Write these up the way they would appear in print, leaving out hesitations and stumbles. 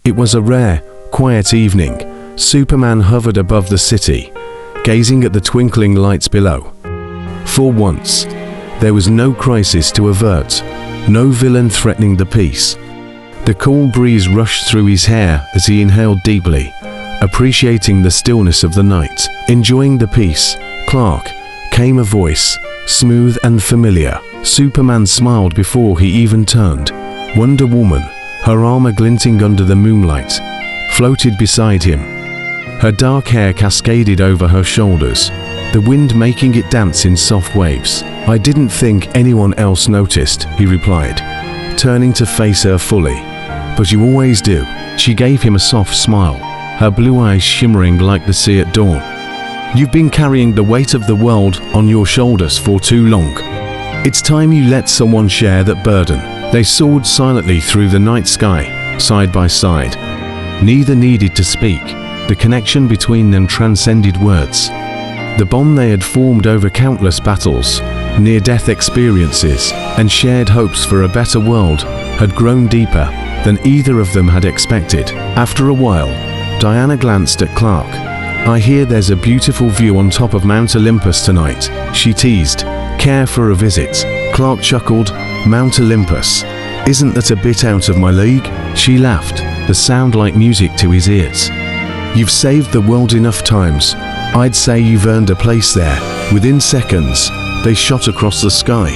It was a rare, quiet evening. Superman hovered above the city, gazing at the twinkling lights below. For once, there was no crisis to avert, no villain threatening the peace. The cool breeze rushed through his hair as he inhaled deeply, appreciating the stillness of the night. Enjoying the peace, Clark, came a voice, smooth and familiar. Superman smiled before he even turned. Wonder Woman, her armor glinting under the moonlight, floated beside him. Her dark hair cascaded over her shoulders, the wind making it dance in soft waves. "I didn't think anyone else noticed," he replied, turning to face her fully. "But you always do." She gave him a soft smile, her blue eyes shimmering like the sea at dawn. "You've been carrying the weight of the world on your shoulders for too long. It's time you let someone share that burden." They soared silently through the night sky, side by side. Neither needed to speak. The connection between them transcended words. The bond they had formed over countless battles, near-death experiences, and shared hopes for a better world had grown deeper than either of them had expected. After a while, Diana glanced at Clark. "I hear there's a beautiful view on top of Mount Olympus tonight," she teased. "Care for a visit?" Clark chuckled. "Mount Olympus? Isn't that a bit out of my league?" She laughed, the sound like music to his ears. "You've saved the world enough times. I'd say you've earned a place there." Within seconds, they shot across the sky,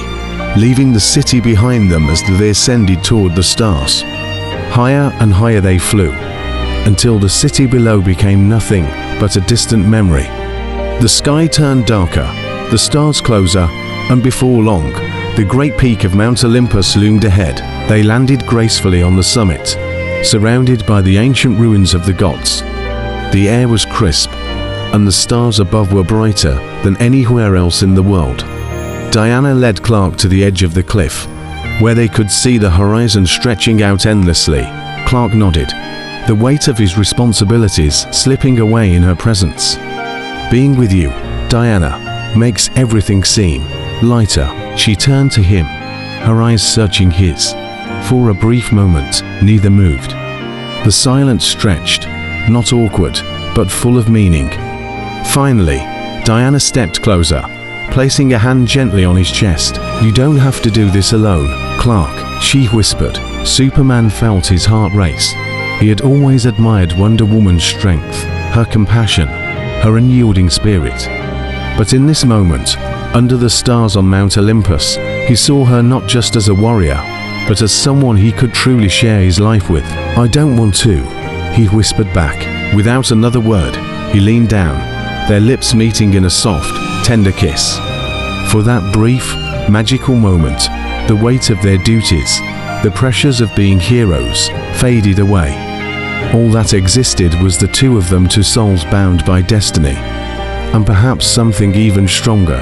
leaving the city behind them as they ascended toward the stars. Higher and higher they flew, until the city below became nothing but a distant memory. The sky turned darker, the stars closer, and before long, the great peak of Mount Olympus loomed ahead. They landed gracefully on the summit, surrounded by the ancient ruins of the gods. The air was crisp, and the stars above were brighter than anywhere else in the world. Diana led Clark to the edge of the cliff, where they could see the horizon stretching out endlessly. Clark nodded, the weight of his responsibilities slipping away in her presence. "Being with you, Diana, makes everything seem lighter." She turned to him, her eyes searching his. For a brief moment, neither moved. The silence stretched, not awkward, but full of meaning. Finally, Diana stepped closer, placing a hand gently on his chest. "You don't have to do this alone, Clark," she whispered. Superman felt his heart race. He had always admired Wonder Woman's strength, her compassion, her unyielding spirit. But in this moment, under the stars on Mount Olympus, he saw her not just as a warrior, but as someone he could truly share his life with. "I don't want to," he whispered back. Without another word, he leaned down, their lips meeting in a soft, tender kiss. For that brief, magical moment, the weight of their duties, the pressures of being heroes, faded away. All that existed was the two of them, two souls bound by destiny, and perhaps something even stronger.